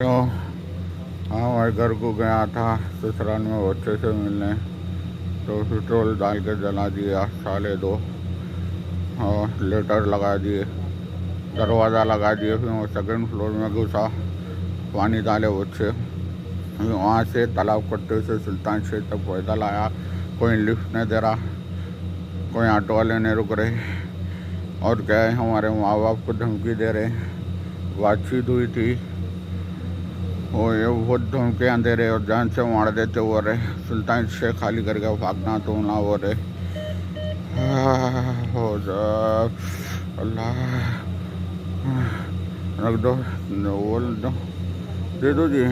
तो हाँ हमारे घर को गया था ससुराल में बच्चे से मिलने, तो पेट्रोल डाल के जला दिया 2.5 और लेटर लगा दिए, दरवाज़ा लगा दिए। फिर वो सेकंड फ्लोर में घुसा, पानी डाले बच्चे। फिर वहाँ से तालाब कट्टे से सुल्तान शेख तक पैदल आया। कोई लिफ्ट नहीं दे रहा, कोई ऑटो वाले नहीं रुक रहे, और क्या है हमारे माँ बाप को धमकी दे रहे। बातचीत हुई थी, वो ये बहुत धमकियाँ दे रहे और जान से मार देते हो रहे। सुल्तान शेख खाली करके भागना तो ना हो रहे। हो जा अल्लाह, रख दो, बोल दो, दे दो जी।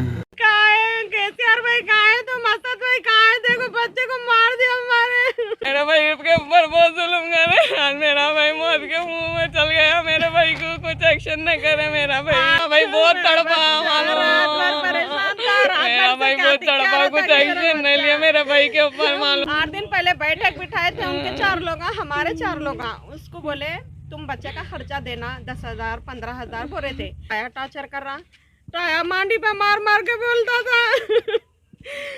केसीआर भाई कहाँ है? तो मसद भाई कहाँ है? देखो बच्चे को मार दिया हमारे। मेरा भाई के ऊपर बहुत जुल्म कर रहे हैं। आज मेरा भाई मौत के मुंह में चल गया। मेरे भाई को कुछ एक्शन न करे। मेरा भाई बहुत तड़पा, मेरा भाई बहुत तड़पा, कुछ एक्शन नहीं लिया मेरे भाई के ऊपर। मालूम 8 दिन पहले बैठक बिठाए थे उनके 4 लोग, हमारे 4 लोग। उसको बोले तुम बच्चे का खर्चा देना 10,000 15,000 बोले थे। आया टॉर्चर कर रहा, टाया मांडी पे मार मार के बोलता था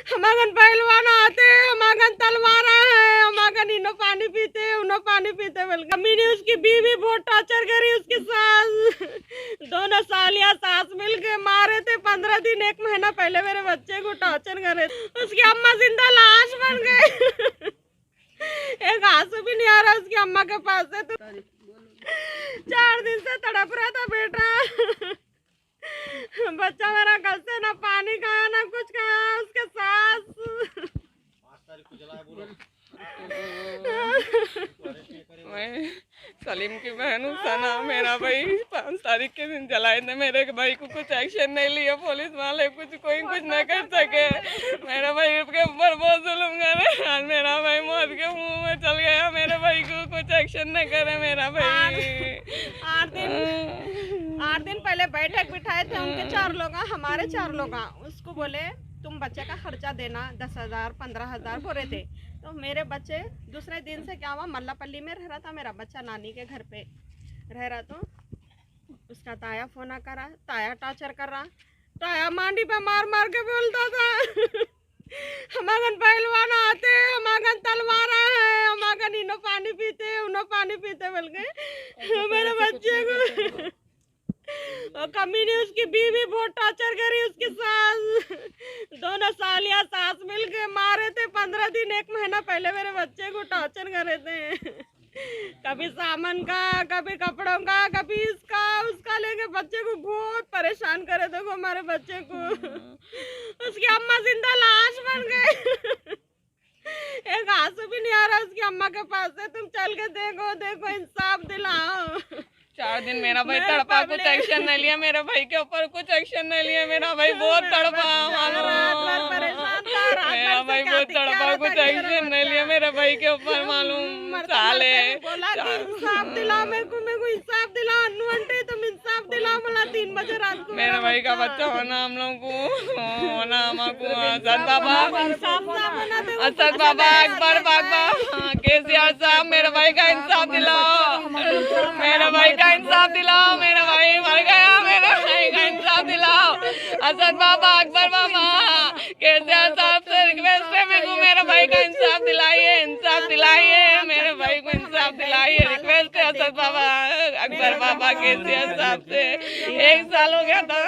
हमागन पहलवान आते, हमागन तलवारा है, हमागन इनो पानी पीते उनो पानी पीते बोल। अम्मी उसकी बीवी बहुत टॉर्चर करी, उसकी सास, दोनों सालिया सास मिल के मारे थे। 15 दिन 1 महीना पहले मेरे बच्चे को टॉर्चर करे। उसकी अम्मा जिंदा लाश बन गई एक आंसू भी नहीं आ रहा उसकी अम्मा के पास से। तो 4 दिन से तड़प रहा था बेटा। बच्चा मेरा कल से ना पानी खाया ना कुछ खाया। उसके सास मैं सलीम की बहन हूँ सना। मेरा भाई 5 तारीख के दिन जलाए थे। मेरे भाई को कुछ एक्शन नहीं लिया, पुलिस वाले कोई कुछ नहीं कर सके। मेरा भाई के ऊपर बहुत जुल्म कर रहे। आज मेरा भाई मौत के मुंह में चल गया। मेरे भाई को कुछ एक्शन नहीं करे। मेरा भाई 8 दिन पहले बैठक बिठाए थे उनके 4 लोग, हमारे 4 लोग। उसको बोले तुम बच्चे का खर्चा देना 10,000 15,000 बोले थे। तो मेरे बच्चे दूसरे दिन से क्या हुआ, मल्लापल्ली में रह रहा था मेरा बच्चा, नानी के घर पे रह रहा। तो उसका ताया फोन करा, ताया टॉर्चर कर रहा, ताया मांडी पे मार मार के बोलता था हमागन पहलवान आते, हमागन तलवारा है, हमागन इनो पानी पीते उनो पानी पीते बोल गए मेरे बच्चे को। और कमी ने उसकी बीवी बहुत टॉर्चर करी, उसकी सास, दोनों सालिया सास मिल के मारे थे। 15 दिन 1 महीना पहले मेरे बच्चे को टॉर्चर करे थे। कभी सामान का, कभी कपड़ों का, कभी इसका उसका लेके बच्चे को बहुत परेशान करे। देखो हमारे बच्चे को उसकी अम्मा जिंदा लाश बन गई एक आंसू भी नहीं आ रहा उसकी अम्मा के पास से। तुम चल के देखो, देखो इंसाफ दिलाओ। 4 दिन मेरा भाई तड़पा, कुछ एक्शन नहीं लिया। मेरे भाई के ऊपर कुछ एक्शन नहीं लिया। मेरा भाई बहुत तड़पा, मेरा भाई बहुत तड़पा, कुछ एक्शन नहीं लिया मेरे भाई के ऊपर। मालूम साले इंसाफ दिला मेरे को इंसाफ दिला। अन्नू आंटी तुम इंसाफ दिला। मला 3 बजे रात को मेरे भाई का बच्चा होना हम लोग को होना, हमको असद बाबा अकबर बाबा केसीआर साहब मेरे भाई का इंसाफ दिलाओ। मेरे भाई का इंसाफ दिलाओ। मेरा भाई मर गया, मेरे भाई का इंसाफ दिलाओ। असद बाबा अकबर बाबा केसीआर साहब से रिक्वेस्ट है मेरे को, मेरे भाई का इंसाफ दिलाइए, इंसाफ दिलाइए, मेरे भाई को इंसाफ दिलाइए। रिक्वेस्ट है असद बाबा अकबर बाबा केसीआर साहब से। 1 साल हो गया था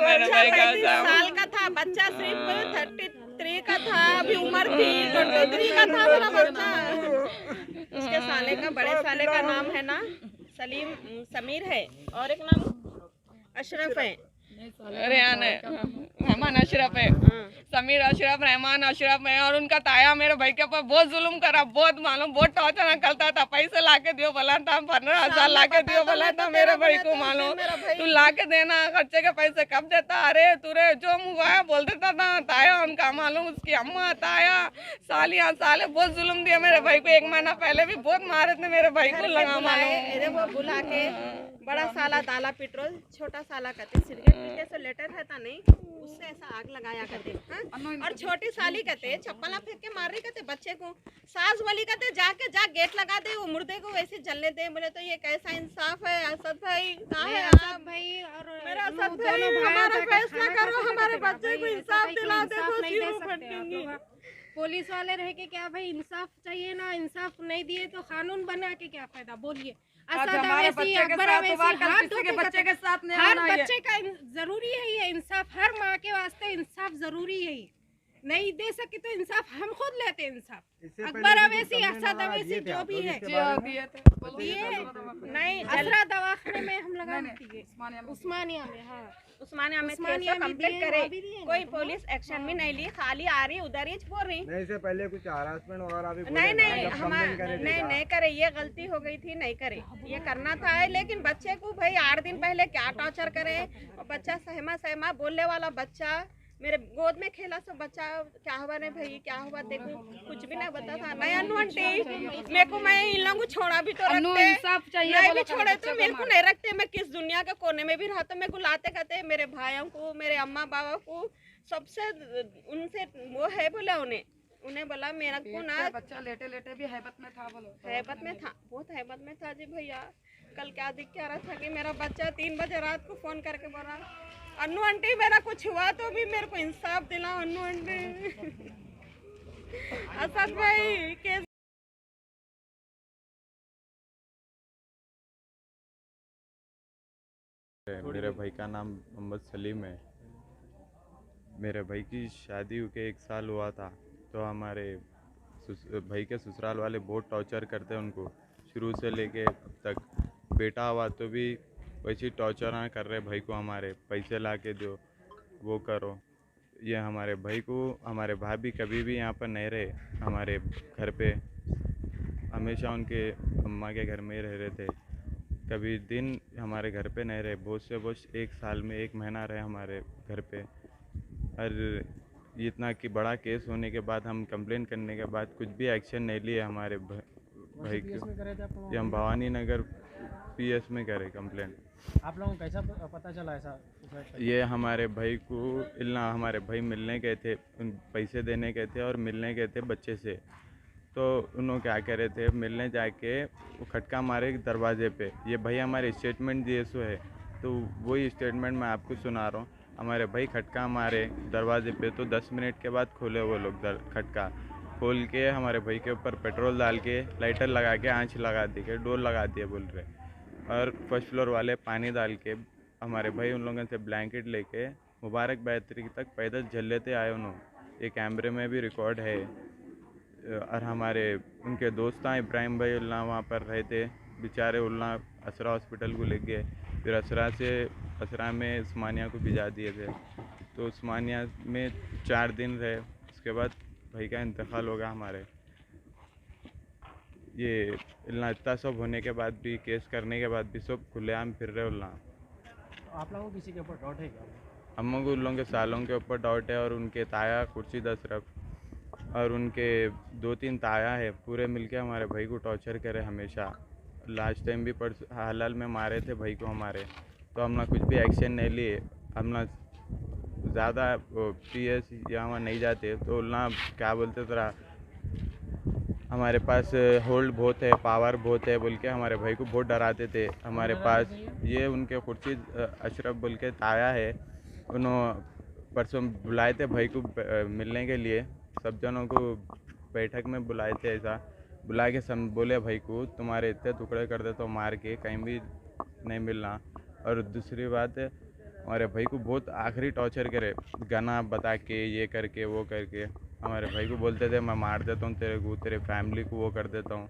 मेरे भाई का। 30 साल का था बच्चा, सिर्फ 33 का था, अभी उम्र थी 23 का था मेरा बच्चा। उसके साले का, बड़े साले का नाम है ना सलीम समीर है, और एक नाम अशरफ है, रहमान अशरफ है। समीर अशरफ, रहमान अशरफ है। और उनका ताया मेरे भाई के ऊपर बहुत जुल्म करा, बहुत मालूम, बहुत टॉर्चर करता था। पैसे लाके दियो बोला था, 15,000 लाके दियो बोला था मेरे भाई को। मालूम तू लाके देना, खर्चे के पैसे कब देता? अरे तुरे जो मुँह बोल देता था ताया उनका। मालूम उसकी अम्मा, ताया, सालिया साले बहुत जुल्म दिया मेरे भाई को। 1 महीना पहले भी बहुत मारे थे मेरे भाई को। लगा मालूम बुला के बड़ा साला दाला पेट्रोल, छोटा साला कहते सिगरेट जैसे लेटर रहता नहीं उससे ऐसा आग लगाया करते। हाँ? और छोटी साली कहते चप्पल फेंक के मार रही कहते बच्चे को, सास वाली कहते जाके जा गेट लगा दे वो मुर्दे को वैसे जलने दे। बोले तो ये कैसा इंसाफ है असद भाई? कहाँ है असद भाई और मेरा असद भाई? हमारा फैसला करो, हमारे बच्चे को इंसाफ दिला दे तो नहीं दे जीरो सकते आप फटेंगी। लोग। पुलिस वाले रह के क्या भाई इंसाफ चाहिए ना, इंसाफ नहीं दिए तो कानून बना के क्या फायदा? बोलिए। हमारे बच्चे के साथ हुआ, कल किसी के बच्चे के साथ नहीं हर होना। बच्चे का जरूरी है ये इंसाफ, हर माँ के वास्ते इंसाफ जरूरी है। नहीं दे सके तो इंसाफ हम खुद लेते हैं। इंसाफ अकबर अवैसी, असद अवैसी जो भी है नहीं, असरा दवाखाने में हम लगा उस्मानिया में। हाँ उस्मानिया में कंप्लीट करे, कोई पुलिस एक्शन भी नहीं ली, खाली आ रही उधर ही बोल रही। नहीं से पहले कुछ हरासमेंट वगैरह भी नहीं हमारे नहीं करे, ये गलती हो गई थी, नहीं करे, ये करना था। लेकिन बच्चे को भाई 8 दिन पहले क्या टॉर्चर करे, और बच्चा सहमा बोलने वाला बच्चा मेरे गोद में खेला। सब बच्चा क्या हुआ रे भाई, क्या हुआ देखो, कुछ भी नहीं बता था। नहीं अनु आंटी मेरे को, मैं इन लोगों को छोड़ा भी तो रखते, नहीं भी छोड़े तो मेरे को नहीं रखते। मैं किस दुनिया के कोने में भी रहा तो मेरे को लाते कहते मेरे भाइयों को, मेरे अम्मा बाबा को, सबसे उनसे वो है बोला उन्हें बोला मेरा को ना बच्चा लेटे लेटे भी हैबत में था। बोलो हैबत में था, बहुत हैबत में था जी भैया। कल क्या दिख क्या रहा था कि मेरा बच्चा 3 बजे रात को फोन करके बोल रहा अन्नू आंटी मेरा कुछ हुआ तो भी मेरे को इंसाफ दिलाओ अन्नू आंटी। असद भाई कैसे मेरे भाई का नाम मोहम्मद सलीम है। मेरे भाई की शादी के 1 साल हुआ था, तो हमारे भाई के ससुराल वाले बहुत टॉर्चर करते हैं उनको, शुरू से लेके अब तक। बेटा हुआ तो भी वैसे टॉर्चर कर रहे भाई को, हमारे पैसे ला के दो, वो करो। ये हमारे भाई को, हमारे भाभी कभी भी यहाँ पर नहीं रहे हमारे घर पे, हमेशा उनके अम्मा के घर में ही रह रहे थे। कभी दिन हमारे घर पे नहीं रहे, बहुत से बहुत 1 साल में 1 महीना रहे हमारे घर पे। और इतना कि बड़ा केस होने के बाद, हम कंप्लेन करने के बाद कुछ भी एक्शन नहीं लिए हमारे भाई को। ये हम भवानी नगर PS में करे कंप्लेन। आप लोगों को कैसा पता चला ऐसा? ये हमारे भाई को इल्ला, हमारे भाई मिलने गए थे, पैसे देने गए थे और मिलने गए थे बच्चे से। तो उन्होंने क्या कह रहे थे, मिलने जाके वो खटका मारे दरवाजे पे। ये भाई हमारे स्टेटमेंट दिए सो है, तो वही स्टेटमेंट मैं आपको सुना रहा हूँ। हमारे भाई खटका मारे दरवाजे पे, तो 10 मिनट के बाद खोले वो लोग खटका खोल के, हमारे भाई के ऊपर पेट्रोल डाल के, लाइटर लगा के, आँच लगा दी के, डोर लगा दिए बोल रहे। और फर्स्ट फ्लोर वाले पानी डाल के, हमारे भाई उन लोगों से ब्लैंकेट लेके मुबारक बैतरी तक पैदल झल लेते आए उन्होंने। ये कैमरे में भी रिकॉर्ड है। और हमारे उनके दोस्त इब्राहिम भाई उल्ला वहाँ पर रहे थे, बेचारे उल्ला असरा हॉस्पिटल को ले गए, फिर असरा में उस्मानिया को भिजा दिए थे। तो उस्मानिया में 4 दिन रहे, उसके बाद भाई का इंतकाल होगा हमारे। ये इतना सब होने के बाद भी, केस करने के बाद भी सब खुलेआम फिर रहे उल्ला। आप लोगों को किसी के ऊपर डाउट है क्या? हम लोग उन लोगों के सालों के ऊपर डाउट है, और उनके ताया खुर्शीद अशरफ और उनके 2-3 ताया है, पूरे मिलके हमारे भाई को टॉर्चर करे हमेशा। लास्ट टाइम भी हाल में मारे थे भाई को हमारे, तो हम ना कुछ भी एक्शन नहीं लिए। हम ना ज़्यादा PS या वहाँ नहीं जाते, तो ना क्या बोलते थे, हमारे पास होल्ड बहुत है, पावर बहुत है बोल के हमारे भाई को बहुत डराते थे। हमारे पास ये उनके खुर्शीद अशरफ बोल के ताया है, उन्होंने परसों बुलाए थे भाई को मिलने के लिए, सब जनों को बैठक में बुलाए थे। ऐसा बुला के बोले भाई को तुम्हारे इतने टुकड़े कर दे तो मार के, कहीं भी नहीं मिलना। और दूसरी बात, हमारे भाई को बहुत आखिरी टॉर्चर करे, गाना बता के, ये करके वो करके। हमारे भाई को बोलते थे मैं मार देता हूँ तेरे को, तेरे फैमिली को वो कर देता हूँ,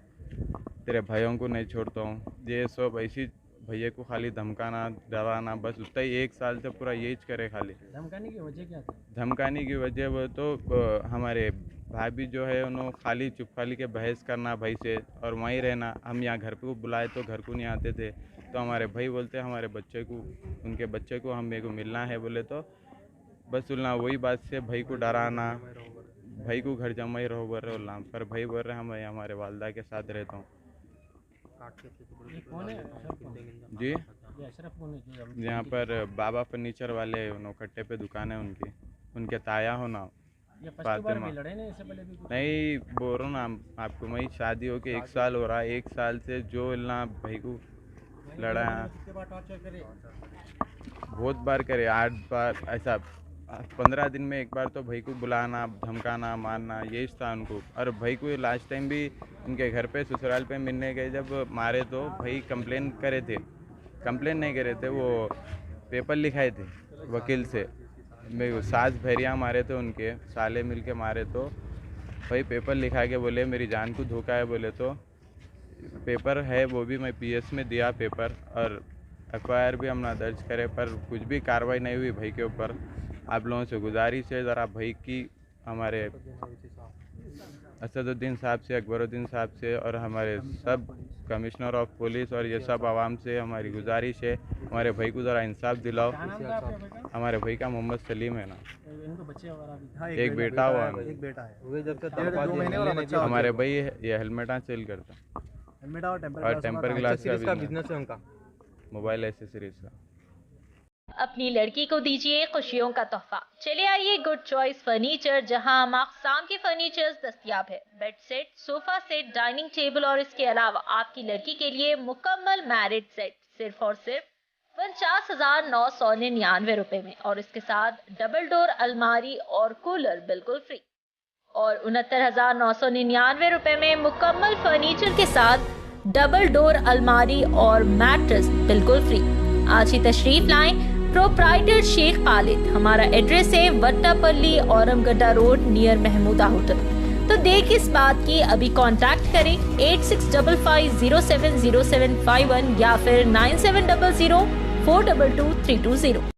तेरे भाइयों को नहीं छोड़ता हूँ। ये सब ऐसी भैया को खाली धमकाना, डराना, बस उतना ही 1 साल से पूरा यही करे खाली। धमकाने की वजह क्या थी? धमकाने की वजह वो तो हमारे भाभी जो है उन्होंने खाली चुपखाली के बहस करना भाई से, और वहीं रहना। हम यहाँ घर पे बुलाए तो घर को नहीं आते थे, तो हमारे भाई बोलते हमारे बच्चे को, उनके बच्चे को हम मेरे को मिलना है बोले, तो बस बोलना वही बात से भाई को डराना, भाई को घर जमा ही रहो बोल रहे बोलना। पर भाई बोल रहे हम हमारे वालदा के साथ रहता हूँ। कौन है जी। ये अशरफ कौन है जो हम- यहाँ पर बाबा फर्नीचर वाले नौखट्टे पे दुकान है उनकी, उनके ताया हो ना। ये फर्स्ट बार फातिमा। में लड़े नहीं, इससे पहले भी कुछ? नहीं बोल रहा हूँ ना आपको, मैं शादी हो के 1 साल हो रहा है, 1 साल से जो इल्ला भाई को लड़ा है बहुत बार करे, 8 बार ऐसा 15 दिन में 1 बार तो भाई को बुलाना, धमकाना, मारना, यही था उनको। और भाई को लास्ट टाइम भी उनके घर पे ससुराल पे मिलने गए, जब मारे तो भाई कंप्लेन करे थे, कंप्लेन नहीं करे थे, वो पेपर लिखाए थे वकील से। मेरे सास भैरिया मारे थे उनके, साले मिल के मारे तो भाई पेपर लिखा के बोले मेरी जान को धोखा है बोले, तो पेपर है वो भी मैं PS में दिया पेपर, और FIR भी हम ना दर्ज करे, पर कुछ भी कार्रवाई नहीं हुई भाई के ऊपर। आप लोगों से गुजारिश है ज़रा भाई की, हमारे असदुद्दीन साहब से, अकबरुद्दीन साहब से और हमारे सब कमिश्नर ऑफ पुलिस और ये सब आवाम से हमारी गुजारिश है, हमारे भाई को ज़रा इंसाफ दिलाओ। क्या नाम था आपके भाई का? हमारे भाई का मोहम्मद सलीम है ना, इनको बच्चे वगैरह भी? हाँ, एक बेटा हुआ है। एक बेटा है। वो जब तक 1.5-2 महीने वाला बच्चा हो हमारे भाई ये हेलमेटा सेल करता हेलमेट और और टेम्पर ग्लास का का बिजनेस, बिजनेस है उनका। मोबाइल एसेसरीज का। अपनी लड़की को दीजिए खुशियों का तोहफा। चले आइए गुड चॉइस फर्नीचर, जहां अक़साम के फर्नीचर्स दस्तयाब है। Bed set, sofa set, dining table और इसके अलावा आपकी लड़की के लिए मुकम्मल मैरिज सेट सिर्फ और सिर्फ 49,999 रुपए में, और इसके साथ डबल डोर अलमारी और कूलर बिल्कुल फ्री। और 69,999 रुपए में मुकम्मल फर्नीचर के साथ डबल डोर अलमारी और मैट्रेस बिल्कुल फ्री। आज ही तशरीफ लाएं। प्रोप्राइटर शेख खालिद, हमारा एड्रेस है Vattepally, औरमगड्डा road, near Mahmooda hotel. तो देर किस बात की, अभी कांटेक्ट करें 8655070751 या फिर 9700 422 320।